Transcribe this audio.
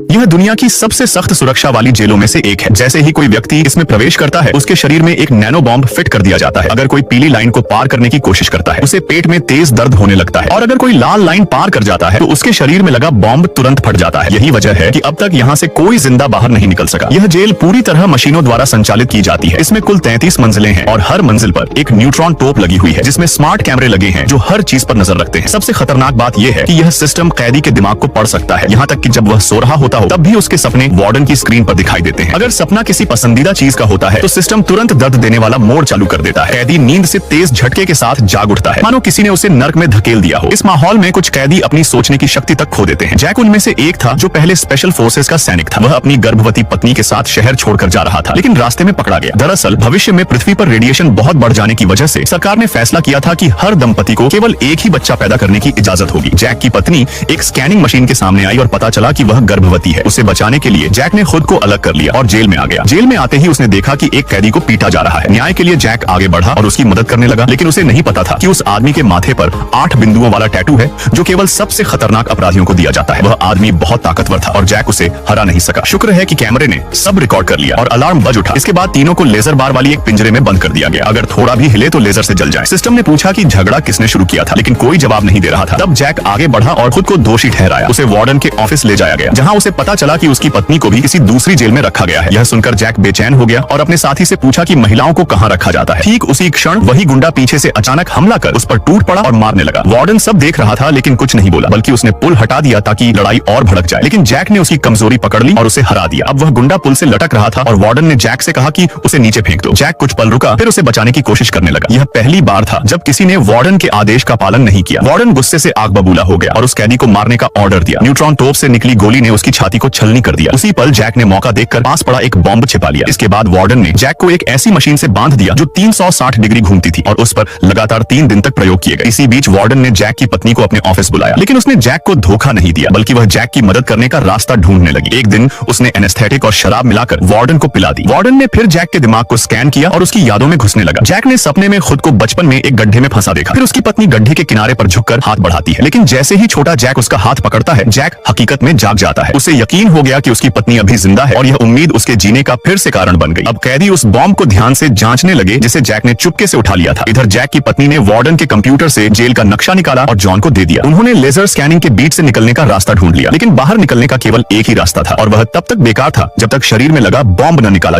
यह दुनिया की सबसे सख्त सुरक्षा वाली जेलों में से एक है। जैसे ही कोई व्यक्ति इसमें प्रवेश करता है, उसके शरीर में एक नैनो बॉम्ब फिट कर दिया जाता है। अगर कोई पीली लाइन को पार करने की कोशिश करता है, उसे पेट में तेज दर्द होने लगता है, और अगर कोई लाल लाइन पार कर जाता है तो उसके शरीर में लगा बॉम्ब तुरंत फट जाता है। यही वजह है कि अब तक यहाँ से कोई जिंदा बाहर नहीं निकल सका। यह जेल पूरी तरह मशीनों द्वारा संचालित की जाती है। इसमें कुल 33 मंजिलें हैं और हर मंजिल पर एक न्यूट्रॉन टोप लगी हुई है, जिसमें स्मार्ट कैमरे लगे हैं जो हर चीज पर नजर रखते हैं। सबसे खतरनाक बात यह है कि यह सिस्टम कैदी के दिमाग को पढ़ सकता है, यहाँ तक कि जब वह सो रहा होता हो तब भी उसके सपने वार्डन की स्क्रीन पर दिखाई देते हैं। अगर सपना किसी पसंदीदा चीज का होता है तो सिस्टम तुरंत दर्द देने वाला मोड चालू कर देता है। कैदी नींद से तेज झटके के साथ जाग उठता है, मानो किसी ने उसे नर्क में धकेल दिया हो। इस माहौल में कुछ कैदी अपनी सोचने की शक्ति तक खो देते हैं। जैक उनमें से एक था जो पहले स्पेशल फोर्सेस का सैनिक था। वह अपनी गर्भवती पत्नी के साथ शहर छोड़कर जा रहा था, लेकिन रास्ते में पकड़ा गया। दरअसल भविष्य में पृथ्वी पर रेडिएशन बहुत बढ़ जाने की वजह से सरकार ने फैसला किया था कि हर दंपति को केवल एक ही बच्चा पैदा करने की इजाजत होगी। जैक की पत्नी एक स्कैनिंग मशीन के सामने आई और पता चला कि वह गर्भवती है। उसे बचाने के लिए जैक ने खुद को अलग कर लिया और जेल में आ गया। जेल में आते ही उसने देखा कि एक कैदी को पीटा जा रहा है। न्याय के लिए जैक आगे बढ़ा और उसकी मदद करने लगा, लेकिन उसे नहीं पता था कि उस आदमी के माथे पर 8 बिंदुओं वाला टैटू है जो केवल सबसे खतरनाक अपराधियों को दिया जाता है। वह आदमी बहुत ताकतवर था और जैक उसे हरा नहीं सका। शुक्र है कि कैमरे ने सब रिकॉर्ड कर लिया और अलार्म बज उठा। इसके बाद तीनों को लेजर बार वाली एक पिंजरे में बंद कर दिया गया। अगर थोड़ा भी हिले तो लेजर से जल जाए। सिस्टम ने पूछा कि झगड़ा किसने शुरू किया था, लेकिन कोई जवाब नहीं दे रहा था। तब जैक आगे बढ़ा और खुद को दोषी ठहराया। उसे वार्डन के ऑफिस ले जाया गया, जहाँ उसे पता चला कि उसकी पत्नी को भी किसी दूसरी जेल में रखा गया है। यह सुनकर जैक बेचैन हो गया और अपने साथी से पूछा कि महिलाओं को कहाँ रखा जाता है। ठीक उसी क्षण वही गुंडा पीछे से अचानक हमला कर उस पर टूट पड़ा और मारने लगा। वार्डन सब देख रहा था, लेकिन कुछ नहीं बोला, बल्कि उसने पुल हटा दिया ताकि लड़ाई और भड़क जाए। लेकिन जैक ने उसकी कमजोरी पकड़ ली और उसे हरा दिया। अब वह गुंडा पुल से लटक रहा था और वार्डन ने जैक से कहा कि उसे नीचे फेंक दो। जैक कुछ पल रुका, फिर उसे बचाने की कोशिश करने लगा। यह पहली बार था जब किसी ने वार्डन के आदेश का पालन नहीं किया। वार्डन गुस्से से आग बबूला हो गया और उस कैदी को मारने का ऑर्डर दिया। न्यूट्रॉन तोप से निकली गोली ने उसकी छाती को छलनी कर दिया। उसी पल जैक ने मौका देखकर पास पड़ा एक बॉम्ब छिपा लिया। इसके बाद वार्डन ने जैक को एक ऐसी मशीन से बांध दिया जो 360 डिग्री घूमती थी और उस पर लगातार 3 दिन तक प्रयोग किए गए। इसी बीच वार्डन ने जैक की पत्नी को अपने ऑफिस बुलाया, लेकिन उसने जैक को धोखा नहीं दिया, बल्कि वह जैक की मदद करने का रास्ता ढूंढने लगी। एक दिन उसने एनेस्थेटिक और शराब मिलाकर वार्डन को पिला दी। वार्डन ने फिर जैक के दिमाग को स्कैन किया और उसकी यादों में घुसने लगा। जैक ने सपने में खुद को बचपन में एक गड्ढे में फंसा देखा। फिर उसकी पत्नी गड्ढे के किनारे पर झुककर हाथ बढ़ाती है, लेकिन जैसे ही छोटा जैक उसका हाथ पकड़ता है, जैक हकीकत में जाग जाता है। उसे यकीन हो गया कि उसकी पत्नी अभी जिंदा है और यह उम्मीद उसके जीने का फिर से कारण बन गई। अब कैदी उस बॉम्ब को ध्यान से जांचने लगे जिसे जैक ने चुपके से उठा लिया था। इधर जैक की पत्नी ने वार्डन के कंप्यूटर से जेल का नक्शा निकाला और जॉन को दे दिया। उन्होंने लेजर स्कैनिंग के बीच से निकलने का रास्ता ढूंढ लिया, लेकिन बाहर निकलने का केवल एक ही रास्ता था और वह तब तक बेकार था जब तक शरीर में लगा बॉम्ब न निकाला